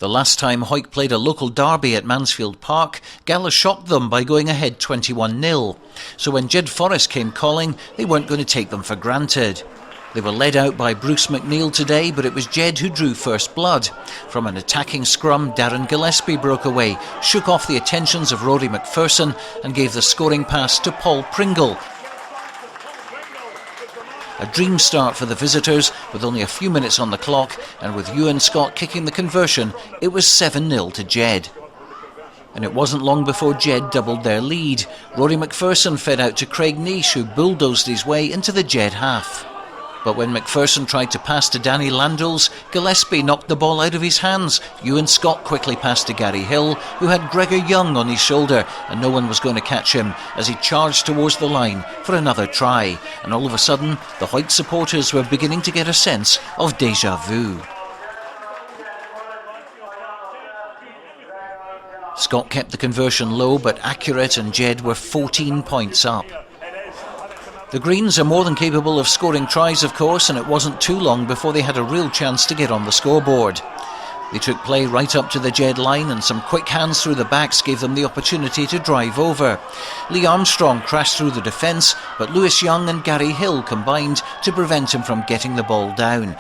The last time HAWICK played a local derby at Mansfield Park, Gala shocked them by going ahead 21-0. So when Jedforest came calling, they weren't going to take them for granted. They were led out by Bruce McNeil today, but it was Jed who drew first blood. From an attacking scrum, Darren Gillespie broke away, shook off the attentions of Rory McPherson and gave the scoring pass to Paul Pringle. A dream start for the visitors, with only a few minutes on the clock, and with Ewan Scott kicking the conversion, it was 7-0 to Jed. And it wasn't long before Jed doubled their lead. Rory McPherson fed out to Craig Nish, who bulldozed his way into the Jed half. But when McPherson tried to pass to Danny Landels, Gillespie knocked the ball out of his hands. Ewan Scott quickly passed to Gary Hill, who had Gregor Young on his shoulder, and no one was going to catch him as he charged towards the line for another try. And all of a sudden, the HAWICK supporters were beginning to get a sense of déjà vu. Scott kept the conversion low but accurate, and Jed were 14 points up. The Greens are more than capable of scoring tries, of course, and it wasn't too long before they had a real chance to get on the scoreboard. They took play right up to the Jed line, and some quick hands through the backs gave them the opportunity to drive over. Lee Armstrong crashed through the defence, but Lewis Young and Gary Hill combined to prevent him from getting the ball down.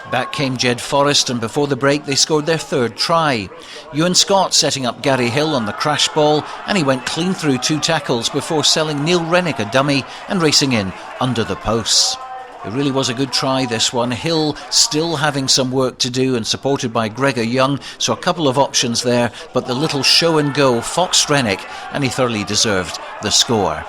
Back came Jedforest, and before the break they scored their third try. Ewan Scott setting up Gary Hill on the crash ball, and he went clean through two tackles before selling Neil Rennick a dummy and racing in under the posts. It really was a good try, this one. Hill still having some work to do and supported by Gregor Young, so a couple of options there, but the little show and go foxed Rennick, and he thoroughly deserved the score.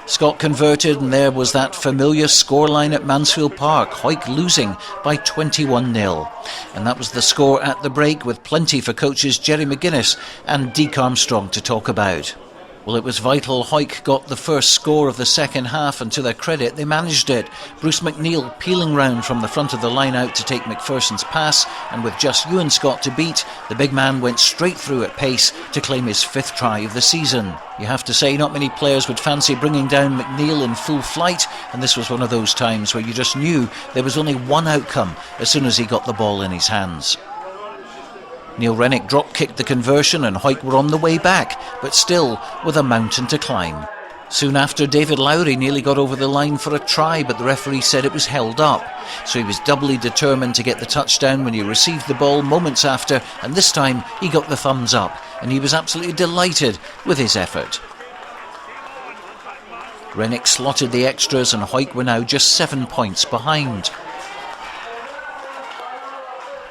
Scott converted, and there was that familiar scoreline at Mansfield Park, HAWICK losing by 21-0. And that was the score at the break, with plenty for coaches Jerry McGuinness and Deke Armstrong to talk about. Well, it was vital HAWICK got the first score of the second half, and to their credit, they managed it. Bruce McNeil peeling round from the front of the line out to take McPherson's pass, and with just Ewan Scott to beat, the big man went straight through at pace to claim his fifth try of the season. You have to say, not many players would fancy bringing down McNeil in full flight, and this was one of those times where you just knew there was only one outcome as soon as he got the ball in his hands. Neil Rennick drop-kicked the conversion, and HAWICK were on the way back, but still with a mountain to climb. Soon after, David Lowry nearly got over the line for a try, but the referee said it was held up. So he was doubly determined to get the touchdown when he received the ball moments after, and this time he got the thumbs up, and he was absolutely delighted with his effort. Rennick slotted the extras, and HAWICK were now just 7 points behind.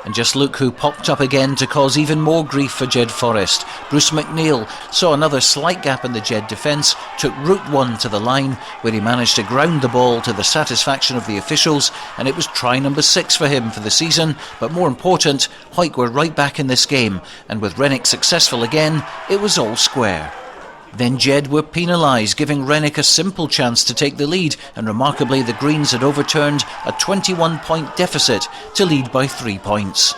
And just look who popped up again to cause even more grief for Jedforest. Bruce McNeil saw another slight gap in the Jed defence, took route one to the line, where he managed to ground the ball to the satisfaction of the officials, and it was try number 6 for him for the season. But more important, HAWICK were right back in this game, and with Rennick successful again, it was all square. Then Jed were penalised, giving Rennick a simple chance to take the lead, and remarkably the Greens had overturned a 21-point deficit to lead by 3 points.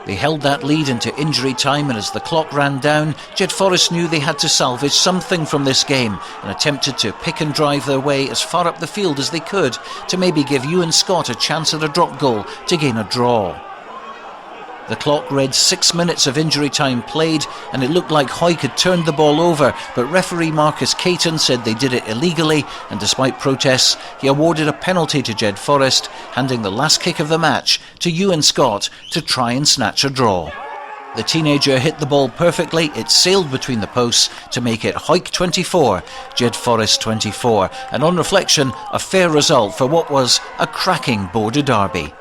They held that lead into injury time, and as the clock ran down, Jedforest knew they had to salvage something from this game and attempted to pick and drive their way as far up the field as they could to maybe give Ewan Scott a chance at a drop goal to gain a draw. The clock read 6 minutes of injury time played, and it looked like HAWICK had turned the ball over, but referee Marcus Caton said they did it illegally, and despite protests, he awarded a penalty to Jedforest, handing the last kick of the match to Ewan Scott to try and snatch a draw. The teenager hit the ball perfectly, it sailed between the posts to make it HAWICK 24, Jedforest 24, and on reflection, a fair result for what was a cracking border derby.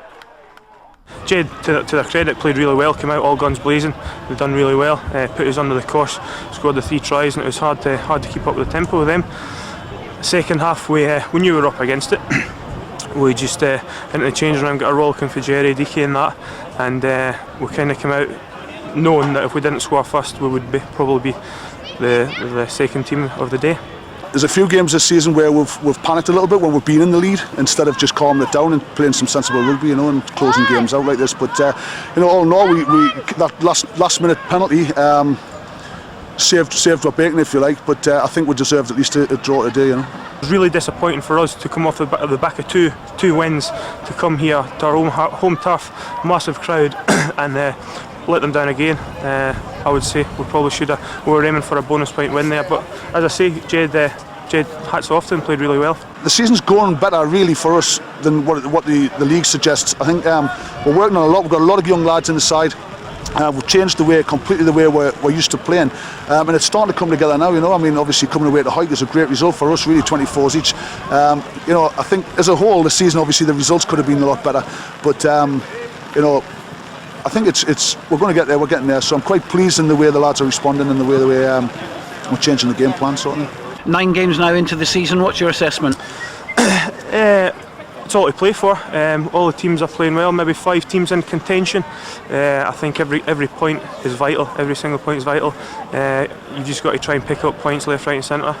Jed, to their credit, played really well, came out all guns blazing. They've done really well, put us under the cosh, scored the 3 tries, and it was hard to keep up with the tempo with them. Second half, we knew we were up against it. We just into the changing room, got a rollicking for Jerry, DK and that, and we kind of came out knowing that if we didn't score first, we would probably be the second team of the day. There's a few games this season where we've panicked a little bit when we've been in the lead instead of just calming it down and playing some sensible rugby, and closing games out like this. But all in all, we that last minute penalty saved our bacon, if you like. But I think we deserved at least a draw today. It was really disappointing for us to come off the back of two wins, to come here to our home turf, massive crowd, and let them down again. I would say we probably should have. We were aiming for a bonus point win there, but as I say, Jed, hats off to him, played really well. The season's going better really for us than what the league suggests. I think we're working on a lot. We've got a lot of young lads in the side. We've changed completely the way we're used to playing, and it's starting to come together now. You know, I mean, obviously coming away to HAWICK is a great result for us. Really, 24s each. You know, I think as a whole, the season obviously the results could have been a lot better, but you know, I think we're going to get there. We're getting there. So I'm quite pleased in the way the lads are responding and the way we're changing the game plan, sort of. 9 games now into the season. What's your assessment? It's all to play for. All the teams are playing well. Maybe 5 teams in contention. I think every point is vital. Every single point is vital. You just got to try and pick up points left, right, and centre.